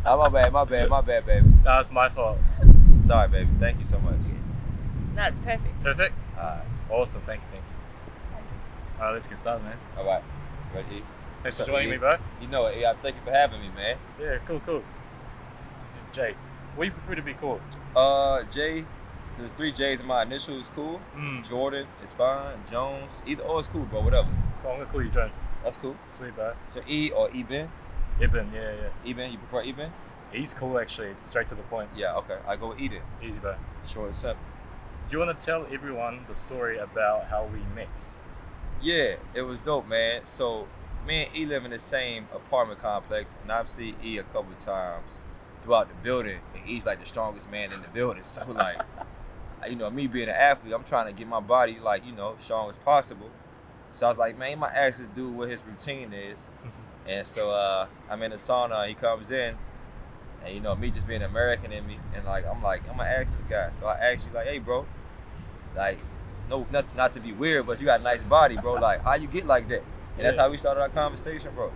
Oh, my bad, baby. No, it's my fault. Sorry, baby. Thank you so much. No, it's perfect. Perfect? Alright. Awesome, thank you. Alright, let's get started, man. Alright. Ready? Thanks for joining me, bro. You know it, yeah. Thank you for having me, man. Yeah, cool. Jay, what do you prefer to be called? Jay. There's 3 J's in my initials. Cool. Jordan is fine. Jones. Either or is cool, bro. Whatever. Cool, I'm gonna call you Jones. That's cool. Sweet, bro. So E or Eben? Eben, yeah. Eben. You prefer Eben? He's cool, actually. It's straight to the point. Yeah. Okay. I go with Eden. Easy, bro. Short and simple. Do you want to tell everyone the story about how we met? Yeah, it was dope, man. So me and E live in the same apartment complex, and I've seen E a couple of times throughout the building, and E's like the strongest man in the building. So like, you know, me being an athlete, I'm trying to get my body like, you know, strong as possible. So I was like, man, my ask this dude what his routine is. And so I'm in the sauna, he comes in, and you know, me just being American in me, and like, I'm gonna ask this guy. So I asked you like, hey bro, like, no, not to be weird, but you got a nice body, bro. Like, how you get like that? And that's how we started our conversation, bro.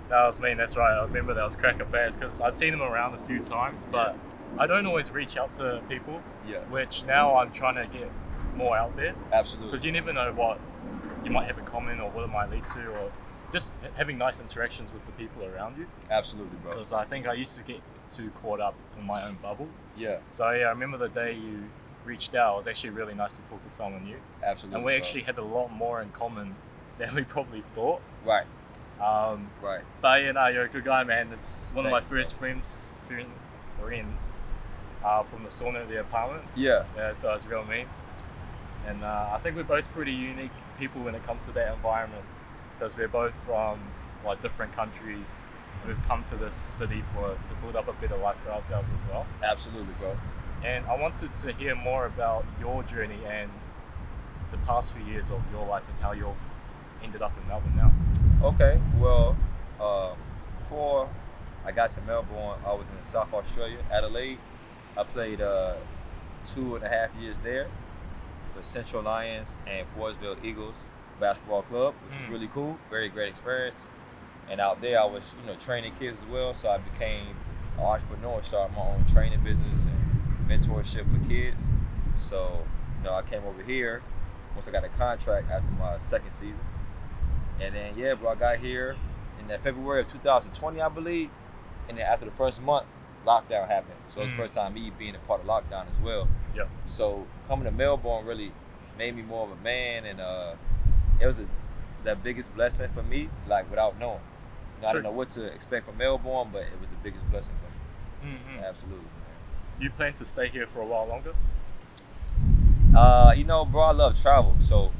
That was me, that's right. I remember that was Cracker Bears, because I'd seen him around a few times, but I don't always reach out to people, which now I'm trying to get more out there. Absolutely. Because you never know what you might have in common or what it might lead to, or just having nice interactions with the people around you. Absolutely, bro. Because I think I used to get too caught up in my own bubble. Yeah. So yeah, I remember the day you reached out, it was actually really nice to talk to someone new. Absolutely. And we actually had a lot more in common than we probably thought. Right. Right. But you know, you're a good guy, man. It's one of my first friends from the sauna of the apartment. Yeah. So it's real mean. And I think we're both pretty unique people when it comes to that environment, because we're both from like different countries. We've come to this city to build up a better life for ourselves as well. Absolutely, bro. And I wanted to hear more about your journey and the past few years of your life and how you've ended up in Melbourne now. Okay, well, before I got to Melbourne, I was in South Australia, Adelaide. I played 2.5 years there for Central Lions and Forestville Eagles basketball club, which was really cool. Very great experience. And out there, I was, you know, training kids as well. So I became an entrepreneur, started my own training business and mentorship for kids. So, you know, I came over here once I got a contract after my second season. And then, yeah, bro, I got here in February of 2020, I believe. And then after the first month, lockdown happened. So it was the first time me being a part of lockdown as well. Yeah. So coming to Melbourne really made me more of a man, and it was the biggest blessing for me, like without knowing. You know, I didn't know what to expect from Melbourne, but it was the biggest blessing for me. Absolutely, man. You plan to stay here for a while longer? You know, bro, I love travel, so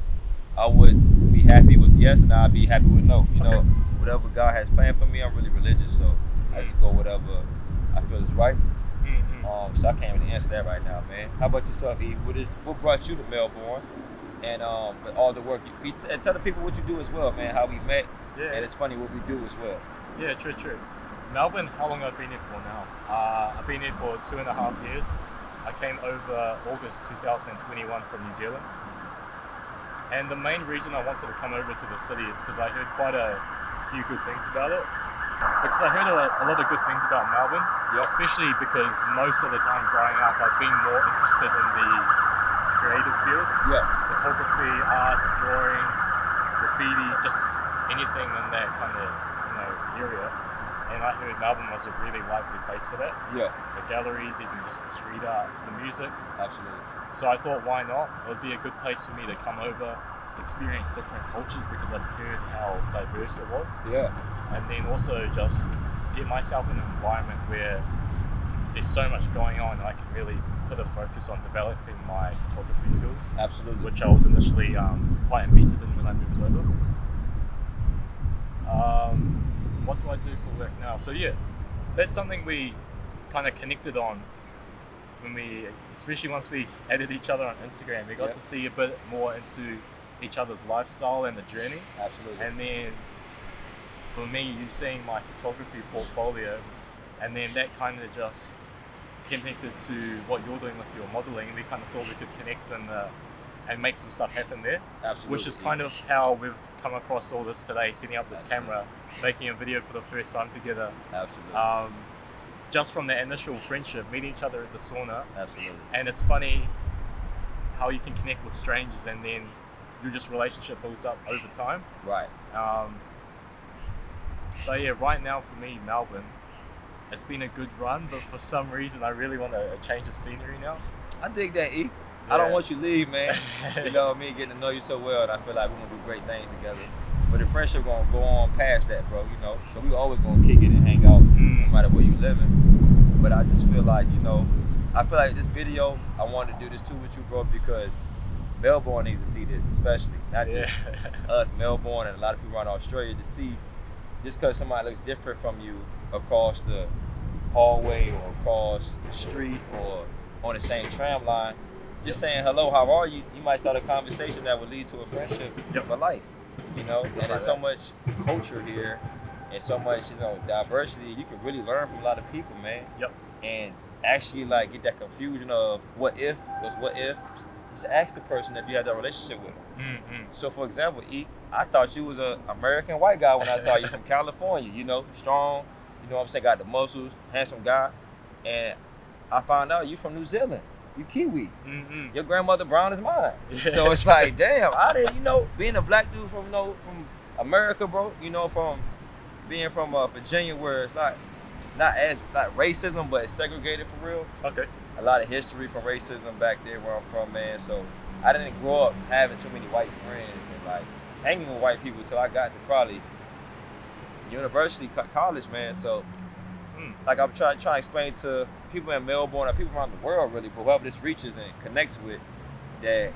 I would be happy with yes, and I'd be happy with no. You know, whatever God has planned for me, I'm really religious, so I just go whatever I feel is right. So I can't really answer that right now, man. How about yourself, Eve? What brought you to Melbourne? And with all the work, and tell the people what you do as well, man. How we met, and it's funny what we do as well. Yeah, true. Melbourne, how long have I been here for now? I've been here for 2.5 years. I came over August 2021 from New Zealand. And the main reason I wanted to come over to the city is because I heard quite a few good things about it. Because I heard a lot of good things about Melbourne, especially because most of the time growing up, I've been more interested in the creative field. Photography, arts, drawing, graffiti, just anything in that kind of, you know, area. And I heard Melbourne was a really lively place for that. The galleries, even just the street art, the music. Absolutely. So I thought, why not? It would be a good place for me to come over, experience different cultures, because I've heard how diverse it was. And then also just get myself in an environment where there's so much going on, and I can really put a focus on developing my photography skills. Absolutely. Which I was initially quite invested in when I moved over. What do I do for work now? So yeah, that's something we kind of connected on when especially once we added each other on Instagram. We got to see a bit more into each other's lifestyle and the journey. Absolutely. And then for me, you seeing my photography portfolio, and then that kind of just connected to what you're doing with your modeling, and we kind of thought we could connect and make some stuff happen there. Absolutely. Which is kind of how we've come across all this today, setting up this camera, making a video for the first time together. Absolutely. just from that initial friendship, meeting each other at the sauna. Absolutely. And it's funny how you can connect with strangers and then your just relationship builds up over time. Right. But yeah, right now for me, Melbourne, it's been a good run, but for some reason I really want a change of scenery now. I dig that, E. Yeah. I don't want you to leave, man. You know me, getting to know you so well, and I feel like we're gonna do great things together. But the friendship gonna go on past that, bro. You know, so we always gonna kick it and hang out, no matter where you living. But I just feel like, you know, I feel like this video, I wanted to do this too with you, bro, because Melbourne needs to see this, especially not just us, Melbourne, and a lot of people around Australia to see. Just because somebody looks different from you across the hallway or across the street or on the same tram line, just saying hello, how are you? You might start a conversation that would lead to a friendship for life. You know, and there's so much culture here and so much, you know, diversity. You can really learn from a lot of people, man. And actually, like, get that confusion of what if was what if. Just ask the person if you had that relationship with them. So, for example, E, I thought you was an American white guy when I saw you from California. You know, strong. You know what I'm saying? Got the muscles, handsome guy. And I found out you from New Zealand. You Kiwi. Your grandmother brown as mine. So it's like, damn, I didn't, you know, being a black dude from, you know, from America, bro. You know, from being from Virginia, where it's like not as like racism, but it's segregated for real. Okay. A lot of history from racism back there where I'm from, man. So I didn't grow up having too many white friends and like hanging with white people until I got to probably university, college, man. So like I'm trying to explain to people in Melbourne or people around the world, really, but whoever this reaches and connects with, that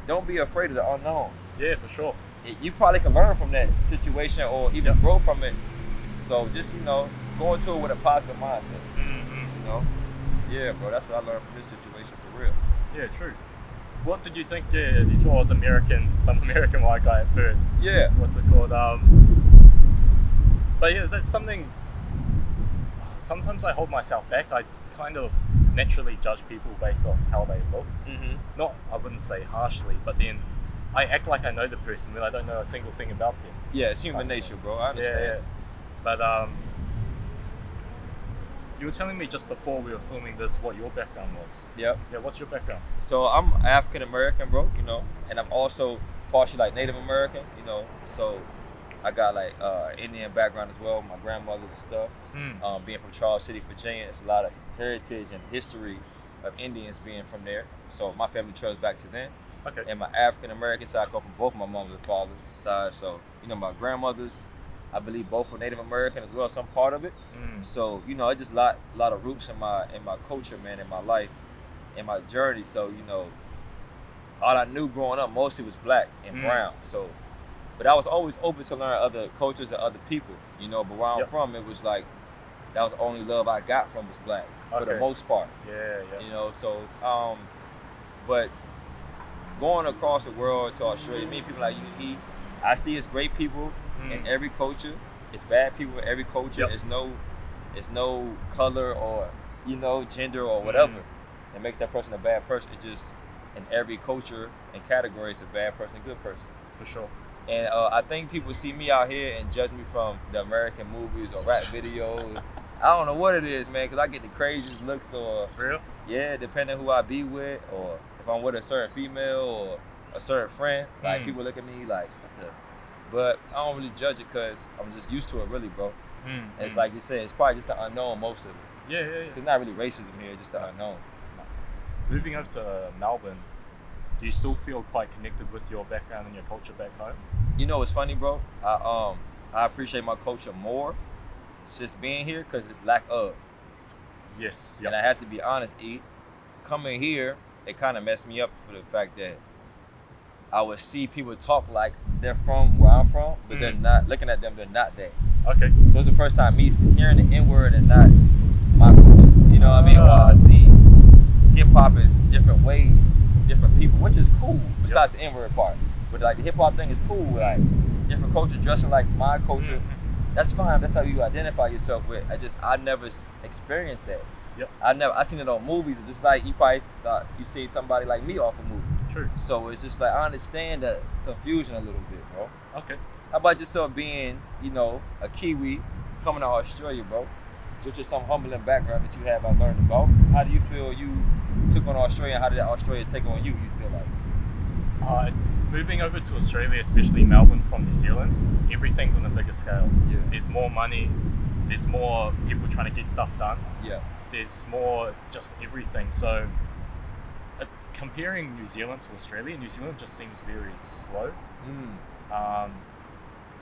don't be afraid of the unknown. Yeah, for sure. You probably can learn from that situation or even grow from it. So just, you know, go into it with a positive mindset. You know? Yeah, bro, that's what I learned from this situation, for real. Yeah, true. What did you think? Yeah, you thought I was some American white guy at first. Yeah. What's it called? But yeah, that's something. Sometimes I hold myself back. I kind of naturally judge people based off how they look. Not, I wouldn't say harshly, but then I act like I know the person when I don't know a single thing about them. Yeah, it's human nature, bro. I understand. Yeah. But you were telling me just before we were filming this what your background was. Yeah, what's your background? So I'm African American, bro, you know, and I'm also partially like Native American, you know, so I got like Indian background as well, my grandmother's and stuff. Being from Charles City, Virginia, it's a lot of heritage and history of Indians being from there. So my family trails back to them. Okay. And my African American side, I come from both my mother's and father's side. So, you know, my grandmothers, I believe both were Native American as well, some part of it. So, you know, it's just a lot of roots in my culture, man, in my life, in my journey. So, you know, all I knew growing up mostly was black and brown. So, but I was always open to learn other cultures and other people, you know. But where I'm from, it was like that was the only love I got from was black for the most part. Yeah. You know, so but going across the world to Australia, meeting people like you, I see it's great people in every culture. It's bad people in every culture. It's no color or, you know, gender or whatever that makes that person a bad person. It's just in every culture and category, it's a bad person, good person. For sure. And I think people see me out here and judge me from the American movies or rap videos. I don't know what it is, man, because I get the craziest looks or... For real? Yeah, depending who I be with or if I'm with a certain female or a certain friend. Like, people look at me like, what the... But I don't really judge it because I'm just used to it, really, bro. And it's like you said, it's probably just the unknown, most of it. Yeah. It's not really racism here, just the unknown. Moving over to Melbourne, do you still feel quite connected with your background and your culture back home? You know what's funny, bro? I appreciate my culture more just being here because it's lack of. Yes. And I have to be honest, coming here, it kind of messed me up for the fact that I would see people talk like they're from where I'm from, but they're not. Looking at them, they're not that. Okay. So it's the first time me hearing the N-word and not my culture. You know what I mean? While I see hip-hop in different ways, different people, which is cool, besides the N-word part. But like the hip-hop thing is cool, like different culture dressing like my culture. That's fine, that's how you identify yourself with. I never experienced that. I seen it on movies. It's just like you probably thought you see somebody like me off a movie. True. So it's just like I understand the confusion a little bit, bro. Okay. How about yourself being, you know, a Kiwi coming to Australia, bro? So just some humbling background that you have I learned about. How do you feel you took on Australia, and how did Australia take on you feel like? It's moving over to Australia, especially Melbourne from New Zealand, everything's on a bigger scale. Yeah. There's more money, there's more people trying to get stuff done. Yeah. There's more just everything. So comparing New Zealand to Australia, New Zealand just seems very slow.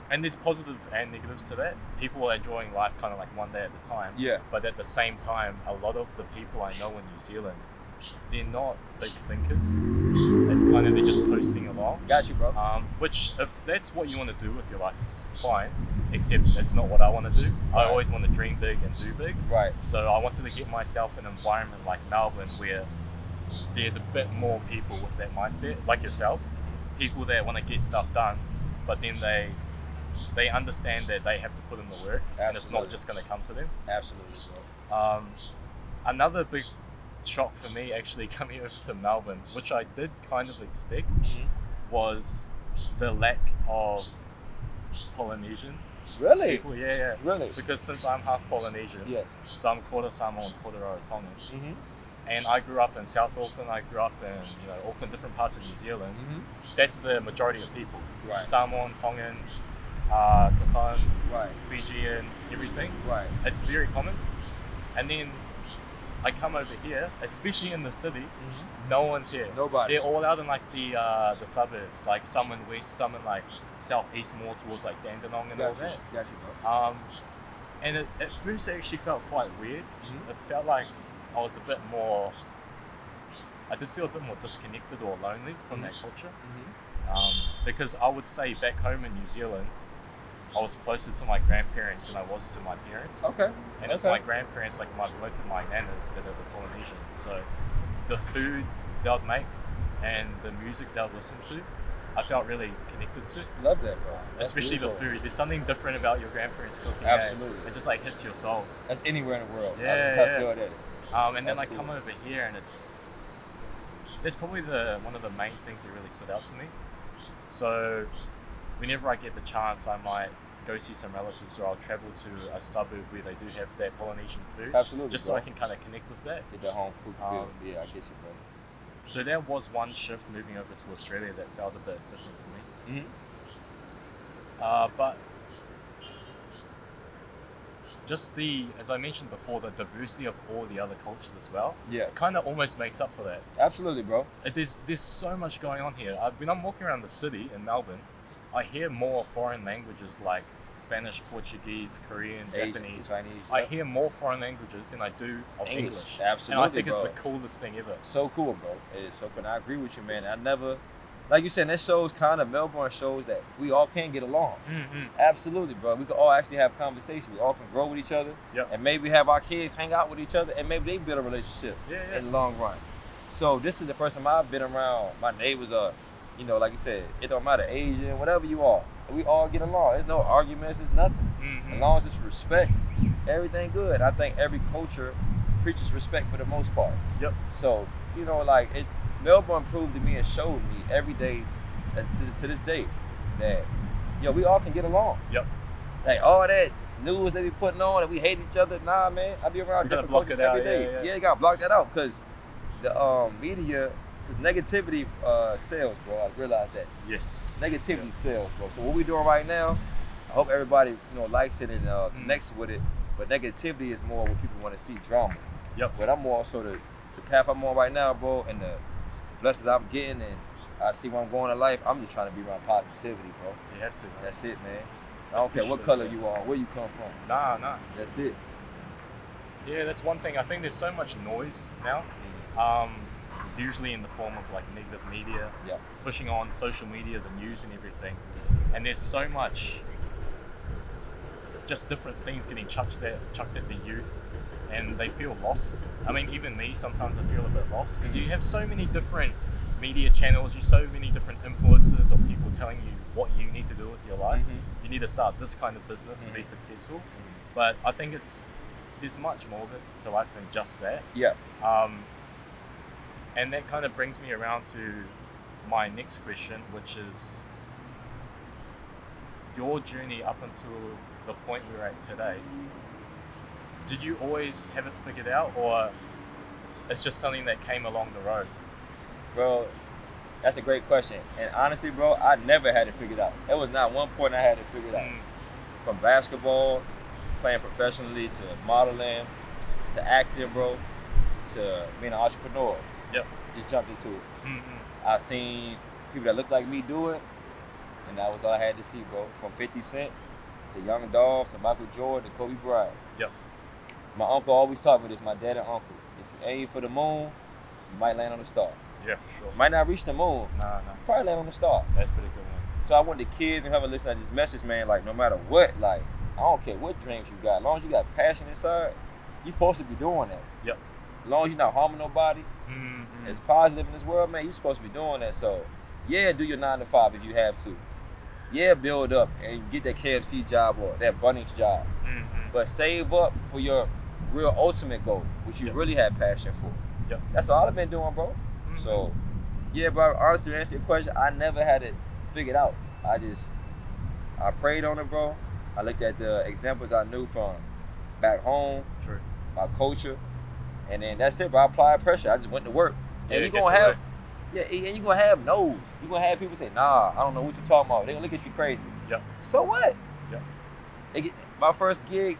And there's positives and negatives to that. People are enjoying life kind of like one day at a time. Yeah. But at the same time, a lot of the people I know in New Zealand, they're not big thinkers. It's kind of, they're just coasting along. Got you, bro. Which, if that's what you want to do with your life, it's fine. Except it's not what I want to do. Right. I always want to dream big and do big. Right. So I wanted to get myself an environment like Melbourne where there's a bit more people with that mindset, like yourself. People that want to get stuff done, but then they understand that they have to put in the work. Absolutely. And it's not just going to come to them. Absolutely, bro. Another big shock for me actually coming over to Melbourne, which I did kind of expect, was the lack of Polynesian Really? people. Yeah. Really? Because since I'm half Polynesian, Yes. so I'm quarter Samoan, quarter Rarotongan. Mm-hmm. And I grew up in South Auckland, I grew up in Auckland, different parts of New Zealand. Mm-hmm. That's the majority of people. Right. Samoan, Tongan, Kakan, Right. Fijian, everything. Right. It's very common. And then I come over here, especially in the city, no one's here. Nobody. They're all out in like the suburbs, like some in west, some in like southeast, more towards like Dandenong and all that. Got you, bro. And at first it actually felt quite weird. Mhm. It felt like I was I did feel a bit more disconnected or lonely from that culture. Because I would say back home in New Zealand, I was closer to my grandparents than I was to my parents. Okay. And it's my grandparents, like both of my nanas that are the Polynesian. So the food they'd make and the music they'd listen to, I felt really connected to. Love that, bro. That's Especially beautiful. the food. There's something different about your grandparents cooking. Absolutely. It just like hits your soul. That's anywhere in the world. Yeah, I feel that. And then That's I cool. come over here and that's probably one of the main things that really stood out to me. So whenever I get the chance, I might go see some relatives, or I'll travel to a suburb where they do have that Polynesian food. Absolutely. Just bro. so I can kind of connect with that. Get that home cooked feel. Yeah, I get you, bro. So that was one shift moving over to Australia that felt a bit different for me. But just as I mentioned before, the diversity of all the other cultures as well, Yeah. kind of almost makes up for that. Absolutely, bro. There's so much going on here. When I'm walking around the city in Melbourne, I hear more foreign languages like Spanish, Portuguese, Korean, Asian, Japanese. Chinese, I yep. hear more foreign languages than I do of English. Absolutely, And I think bro. it's the coolest thing ever. So cool, bro. It is so cool. And I agree with you, man. I never, like you said, that shows kind of, Melbourne shows that we all can get along. Absolutely, bro. We can all actually have conversation. We all can grow with each other. Yep. And maybe have our kids hang out with each other, and maybe they build a relationship Yeah. in the long run. So this is the first time I've been around. My neighbors are, like you said, it don't matter, Asian, whatever you are. We all get along. There's no arguments. There's nothing. As long as it's respect, everything good. I think every culture preaches respect for the most part. Yep. So, Melbourne proved to me and showed me every day to this day that, we all can get along. Yep. Like all that news they be putting on that we hate each other, nah, man. I be around You gotta different block cultures it out, every day. yeah. You gotta block that out because the media, because negativity sells, bro. I realize that. Yes. Negativity sells, bro. So what we doing right now, I hope everybody likes it and connects with it. But negativity is more what people want to see, drama. Yep. But I'm more so the path I'm on right now, bro, and the blessings I'm getting, and I see where I'm going in life. I'm just trying to be around positivity, bro. You have to. Man. That's it, man. I That's don't care what for color sure, you are, where you come from. Nah. That's it. Yeah, that's one thing. I think there's so much noise now. Usually in the form of like negative media, Yeah. pushing on social media, the news and everything. And there's so much just different things getting chucked at the youth, and they feel lost. I mean, even me, sometimes I feel a bit lost because you have so many different media channels, so many different influencers or people telling you what you need to do with your life. You need to start this kind of business to be successful. But I think there's much more to life than just that. Yeah. And that kind of brings me around to my next question, which is your journey up until the point we're at today. Did you always have it figured out, or it's just something that came along the road? Bro, that's a great question. And honestly, bro, I never had it figured out. There was not one point I had it figured out. From basketball, playing professionally, to modeling, to acting, bro, to being an entrepreneur. Yep. Just jumped into it. Mm-hmm. I seen people that looked like me do it, and that was all I had to see, bro. From 50 Cent to Young Dolph to Michael Jordan to Kobe Bryant. Yep. My uncle always taught me this, my dad and uncle. If you aim for the moon, you might land on the star. Yeah, for sure. Might not reach the moon. Nah. Probably land on the star. That's pretty good, man. So I want the kids and whoever listen to this message, man, like no matter what, like I don't care what dreams you got. As long as you got passion inside, you're supposed to be doing that. Yep. As long as you're not harming nobody, it's positive in this world, man, you're supposed to be doing that. So yeah, do your 9 to 5 if you have to. Yeah, build up and get that KFC job or that Bunnings job. But save up for your real ultimate goal, which you really have passion for. Yep. That's all I've been doing, bro. So yeah, bro, honestly, to answer your question, I never had it figured out. I prayed on it, bro. I looked at the examples I knew from back home, my culture, and then that's it, bro. I applied pressure. I just went to work. And you're gonna have, and you're gonna have no's. You're gonna have people say, nah, I don't know what you're talking about. They're gonna look at you crazy. Yep. So what? Yep. My first gig,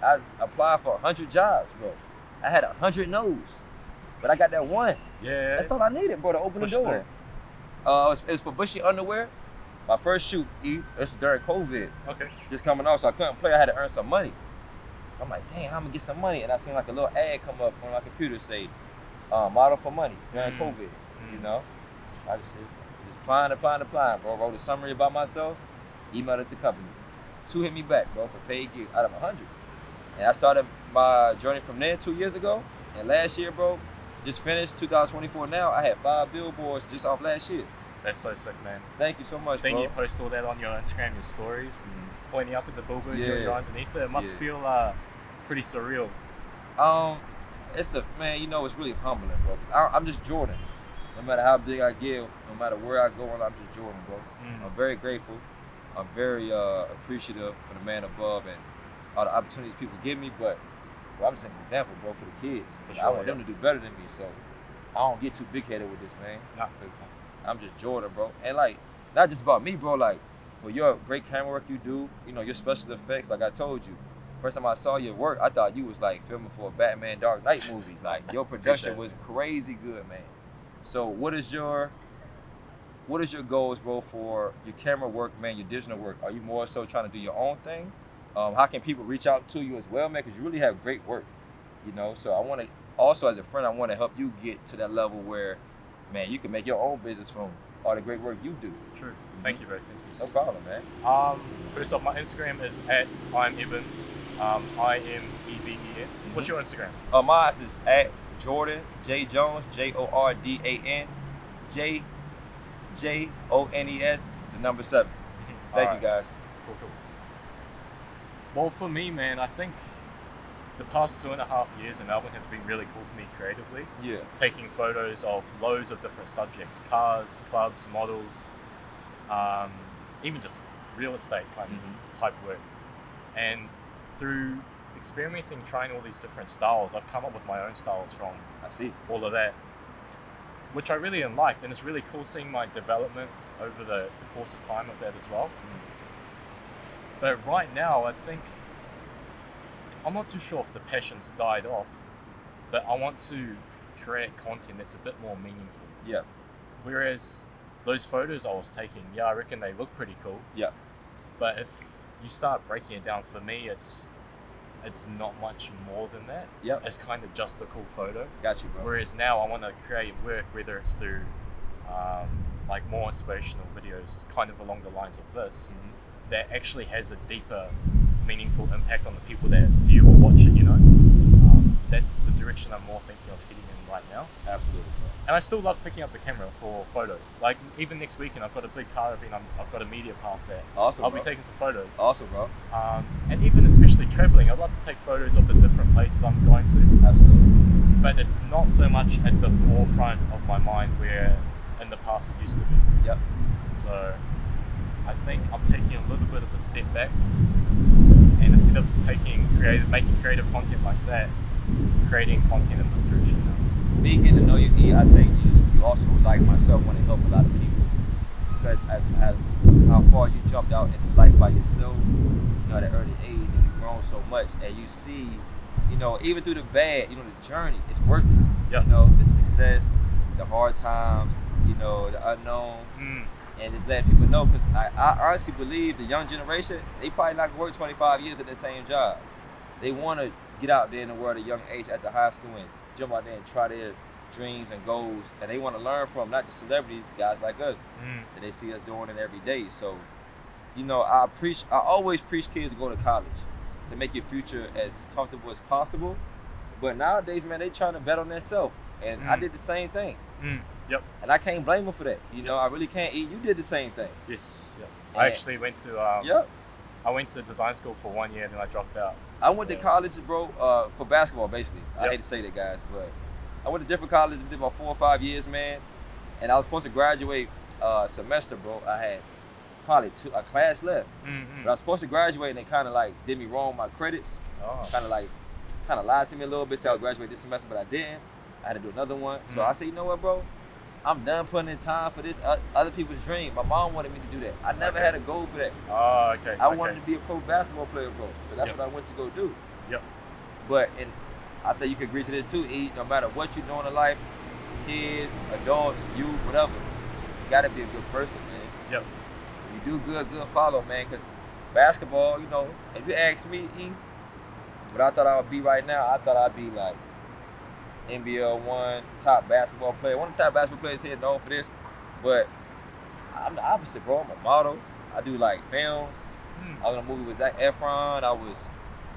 I applied for 100 jobs, bro. I had 100 no's, but I got that one. Yeah. That's all I needed, bro, to open the door. It was for Bushy Underwear. My first shoot, it was during COVID. Okay. Just coming off, so I couldn't play. I had to earn some money. So I'm like, damn, I'm gonna get some money. And I seen like a little ad come up on my computer say, model for money during COVID, you know? So I just applying, bro. Wrote a summary about myself, emailed it to companies. 2 hit me back, bro, for paid gigs out of 100. And I started my journey from there 2 years ago. And last year, bro, just finished 2024 now, I had 5 billboards just off last year. That's so sick, man. Thank you so much, Seeing bro. you post all that on your Instagram, your stories, and pointing up at the billboard, you're underneath it. It must feel pretty surreal. It's man, you know, it's really humbling, bro. 'Cause I'm just Jordan. No matter how big I get, no matter where I go, I'm just Jordan, bro. I'm very grateful. I'm very appreciative for the man above and all the opportunities people give me. But bro, I'm just an example, bro, for the kids. I want them to do better than me, so I don't get too big-headed with this, man. Because I'm just Jordan, bro. And like, not just about me, bro. Like, for your great camera work you do, you know, your special effects. Like I told you, first time I saw your work, I thought you was like filming for a Batman Dark Knight movie. Like your production was crazy good, man. So what is your goals, bro, for your camera work, man, your digital work? Are you more so trying to do your own thing? How can people reach out to you as well, man? Because you really have great work, you know? So I want to, also as a friend, I want to help you get to that level where, man, you can make your own business from all the great work you do. True. Thank you, bro. Thank you. No problem, man. First off, my Instagram is @IamEben. IMEBEN. What's your Instagram? Mine is @Jordan J Jones, JORDAN JONES, the number 7. Thank you, guys. Cool. Well, for me, man, I think the past 2.5 years in Melbourne has been really cool for me creatively. Yeah. Taking photos of loads of different subjects, cars, clubs, models, even just real estate kind of type work. And through experimenting, trying all these different styles, I've come up with my own styles from all of that, which I really liked. And it's really cool seeing my development over the course of time of that as well. But right now, I think, I'm not too sure if the passion's died off, but I want to create content that's a bit more meaningful. Yeah. Whereas those photos I was taking, I reckon they look pretty cool. Yeah. But if you start breaking it down, for me, it's not much more than that. Yeah. It's kind of just a cool photo. Got you, bro. Whereas now I want to create work, whether it's through like more inspirational videos, kind of along the lines of this, that actually has a deeper, meaningful impact on the people that view or watch it, you know? That's the direction I'm more thinking of heading in right now. Absolutely, bro. And I still love picking up the camera for photos. Like, even next weekend, I've got a big car event, I've got a media pass there. Awesome, I'll bro. be taking some photos. Awesome, bro. And even especially traveling, I'd love to take photos of the different places I'm going to. Absolutely. But it's not so much at the forefront of my mind where in the past it used to be. Yep. So I think I'm taking a little bit of a step back And instead of making creative content like that, creating content in this direction now. Me getting to know you, E, I think you also, like myself, want to help a lot of people. Because as how far you jumped out into life by yourself, at an early age, and you've grown so much, and you see, even through the bad, the journey, it's worth it. Yep. The success, the hard times, the unknown, and just letting people know. Because I honestly believe the young generation, they probably not gonna work 25 years at the same job. They want to get out there in the world at a young age after high school and jump out there and try their dreams and goals, and they want to learn from not just celebrities, guys like us, that they see us doing it every day. So, I always preach kids to go to college to make your future as comfortable as possible. But nowadays, man, they trying to bet on themselves, and I did the same thing. Yep. And I can't blame them for that. I really can't. You did the same thing. Yes. Yep. I actually went to I went to design school for 1 year, and then I dropped out. I went to college, bro, for basketball, basically. I hate to say that, guys, but I went to different colleges, did about 4 or 5 years, man. And I was supposed to graduate semester, bro. I had probably a class left. But I was supposed to graduate, and they kind of like did me wrong with my credits. Kind of lied to me a little bit, so I would graduate this semester, but I didn't. I had to do another one. So I said, you know what, bro? I'm done putting in time for this other people's dream. My mom wanted me to do that. I never had a goal for that. Oh, okay. I wanted to be a pro basketball player, bro. So that's what I went to go do. Yep. But I think you can agree to this too, E. No matter what you're doing in life, kids, adults, youth, whatever, you gotta be a good person, man. Yep. You do good follow, man. Cause basketball, if you ask me, E, what I thought I would be right now, I thought I'd be like NBL 1 top basketball player. One of the top basketball players here known for this, but I'm the opposite, bro. I'm a model. I do like films. I was in a movie with Zac Efron.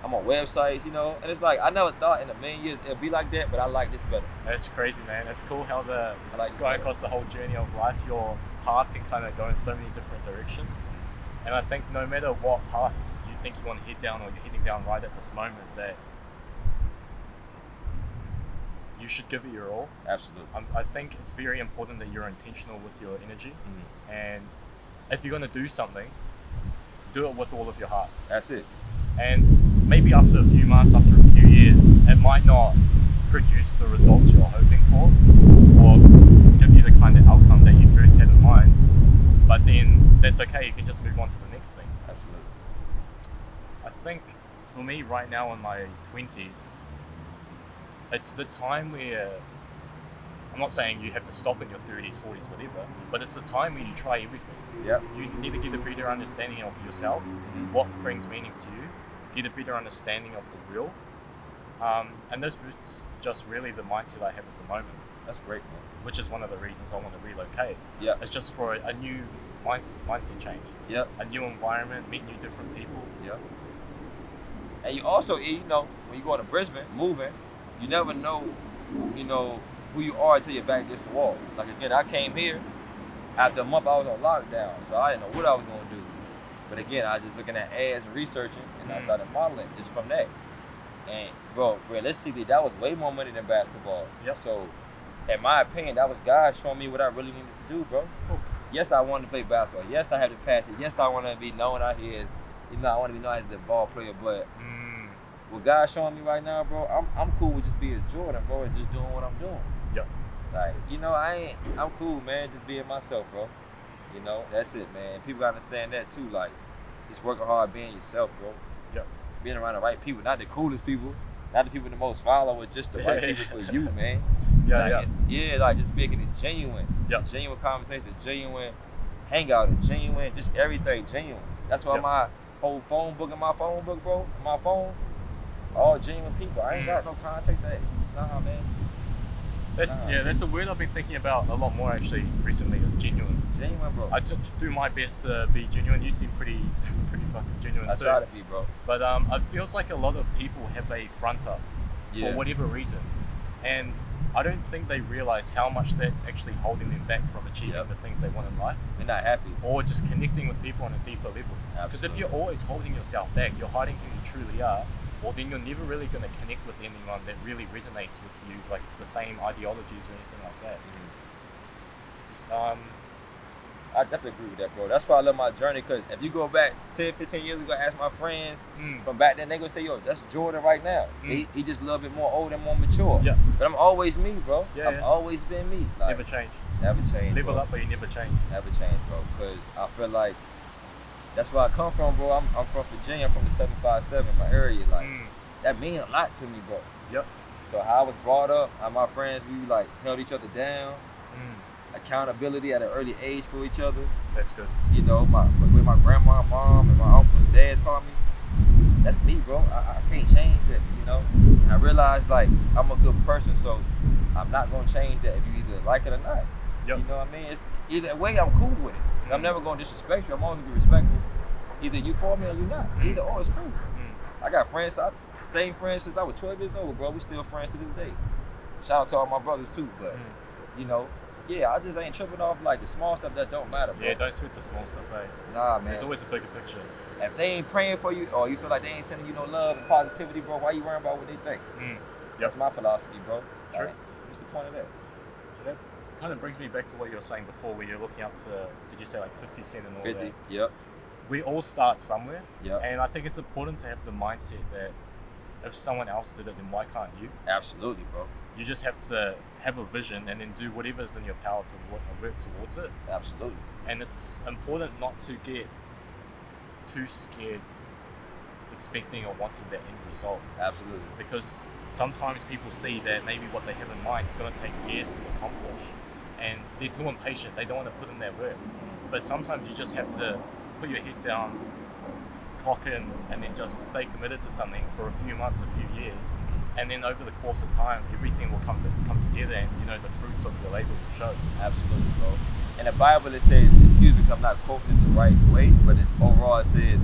I'm on websites, and it's like I never thought in a million years it'd be like that, but I like this better. That's crazy, man. It's cool how going better. across the whole journey of life, your path can kind of go in so many different directions. And I think no matter what path you think you want to head down, or you're heading down right at this moment, that you should give it your all. Absolutely. I think it's very important that you're intentional with your energy, and if you're going to do something, do it with all of your heart. That's it. And maybe after a few months, after a few years, it might not produce the results you're hoping for, or give you the kind of outcome that you first had in mind, but then that's okay, you can just move on to the next thing. Absolutely. I think for me right now in my 20s, it's the time where, I'm not saying you have to stop in your 30s, 40s, whatever, but it's the time where you try everything. Yep. You need to get a better understanding of yourself, what brings meaning to you, get a better understanding of the real. And this is just really the mindset I have at the moment. That's great, man. Which is one of the reasons I want to relocate. Yeah. It's just for a new mindset change. Yep. A new environment, meet new different people. Yep. And you also, when you go to Brisbane, moving, you never know, who you are until your back against the wall. Like again, I came here, after a month I was on lockdown, so I didn't know what I was gonna do. But again, I was just looking at ads and researching, and I started modeling just from that. And bro, realistically, that was way more money than basketball. Yep. So, in my opinion, that was God showing me what I really needed to do, bro. Cool. Yes, I wanted to play basketball. Yes, I have the passion. Yes, I want to be known out here as, I want to be known as the ball player. But what God's showing me right now, bro, I'm cool with just being Jordan, bro, and just doing what I'm doing. Yep. Like, I'm cool, man, just being myself, bro. That's it, man. People gotta understand that too. Like, just working hard, being yourself, bro. Yep. Being around the right people, not the coolest people, not the people with the most followers, just the right people for you, man. Like just making it genuine. Yeah. Genuine conversation, genuine hangout, genuine, just everything genuine. That's why my whole phone book and my phone book, bro, my phone, all genuine people. I ain't got no context that. Nah, man. That's a word I've been thinking about a lot more actually recently, is genuine. Genuine, bro. I just do my best to be genuine. You seem pretty fucking genuine too. I try to be, bro. But it feels like a lot of people have a front up for whatever reason, and I don't think they realize how much that's actually holding them back from achieving the things they want in life. They're not happy. Or just connecting with people on a deeper level. Because if you're always holding yourself back, you're hiding who you truly are, well then you're never really going to connect with anyone that really resonates with you, like the same ideologies or anything like that. I definitely agree with that, bro. That's why I love my journey, because if you go back 10, 15 years ago, ask my friends from back then, they gonna say, yo, that's Jordan right now. He just a little bit more old and more mature. Yeah. But I'm always me, bro. Yeah, I've always been me. Like, never change. Never change, Level bro. up, but you never change. Never change, bro. Because I feel like that's where I come from, bro. I'm from Virginia. I'm from the 757, my area. Like, that means a lot to me, bro. Yep. So how I was brought up, my friends, we like held each other down. Accountability at an early age for each other. That's good. You know, with my grandma, mom, and my uncle and dad taught me. That's me, bro. I can't change that, you know. And I realized, like, I'm a good person, so I'm not gonna change that if you either like it or not. Yep. You know what I mean? It's either way, I'm cool with it. I'm never gonna disrespect you. I'm always gonna be respectful. Either you for me or you not. Either or, it's cool. I got friends, same friends since I was 12 years old, bro. We still friends to this day. Shout out to all my brothers too, but you know, yeah, I just ain't tripping off like the small stuff that don't matter, bro. Yeah, don't sweat the small stuff, eh? Nah, man. There's always a bigger picture. If they ain't praying for you, or you feel like they ain't sending you no love and positivity, bro, why you worrying about what they think? That's my philosophy, bro. True. Like, what's the point of that? That kind of brings me back to what you were saying before, where you're looking up to, did you say like 50 Cent and all 50, that? yep. We all start somewhere. Yep. And I think it's important to have the mindset that if someone else did it, then why can't you? Absolutely, bro. You just have to have a vision and then do whatever's in your power to work towards it. Absolutely. And it's important not to get too scared expecting or wanting that end result. Absolutely. Because sometimes people see that maybe what they have in mind is going to take years to accomplish, and they're too impatient. They don't want to put in that work. But sometimes you just have to put your head down, clock in, and then just stay committed to something for a few months, a few years, and then over the course of time, everything will come together, and you know the fruits of your labor will show. Absolutely, bro. In the Bible, it says, excuse me, 'cause I'm not quoting it the right way, but overall it says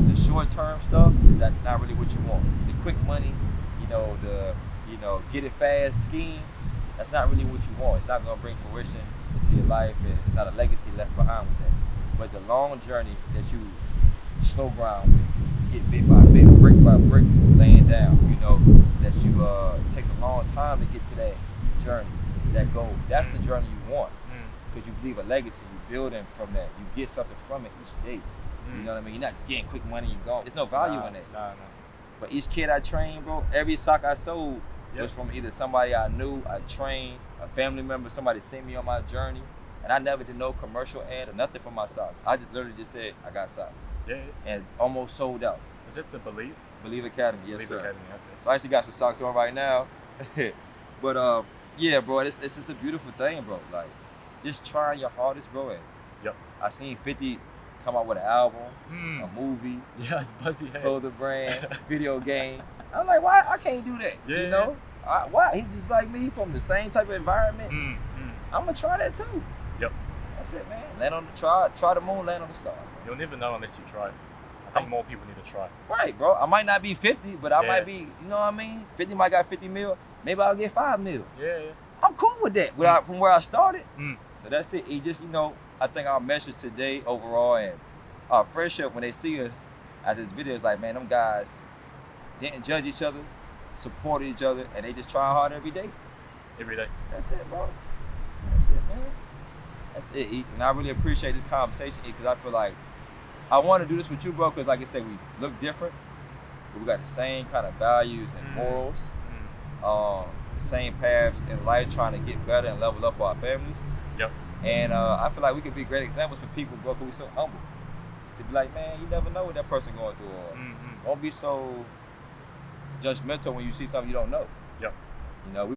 the short-term stuff is not really what you want. The quick money, get it fast scheme, that's not really what you want. It's not gonna bring fruition into your life, and there's not a legacy left behind with that. But the long journey that you slow ground with, get bit by bit, brick by brick, laying down, that it takes a long time to get to that journey, that goal. That's the journey you want. Because you leave a legacy, you building from that, you get something from it each day. You know what I mean? You're not just getting quick money, you're gone. There's no value in it. Nah. But each kid I trained, bro, every sock I sold was from either somebody I knew, I trained, a family member, somebody sent me on my journey. And I never did no commercial ad or nothing for my socks. I just literally just said, I got socks. Yeah. And almost sold out. Is it the Believe? Believe Academy, yes, Believe sir. Academy, okay. So I actually got some socks on right now. But yeah, bro, it's just a beautiful thing, bro. Like, just trying your hardest, bro. And I seen 50 come out with an album, a movie, yeah, it's buzzy. clothing brand, video game. I'm like, why I can't do that? Yeah. You know? Why? He's just like me, from the same type of environment. I'm gonna try that too. Yep. That's it, man. Try the moon, land on the star. You'll never know unless you try. I think more people need to try. Right, bro. I might not be 50, but I might be, you know what I mean? 50 might got 50 mil. Maybe I'll get 5 mil. Yeah. I'm cool with that. From where I started. So that's it. It just, I think our message today overall and our friendship, when they see us at this video, is like, man, them guys didn't judge each other, supported each other, and they just try hard every day. Every day. That's it, bro. That's it, man. That's it, E. And I really appreciate this conversation, E, because I feel like I want to do this with you, bro, because like I said, we look different, but we got the same kind of values and morals, the same paths in life, trying to get better and level up for our families. Yep. And I feel like we could be great examples for people, bro, because we're so humble. To be like, man, you never know what that person going through, or don't be so judgmental when you see something you don't know. Yep. We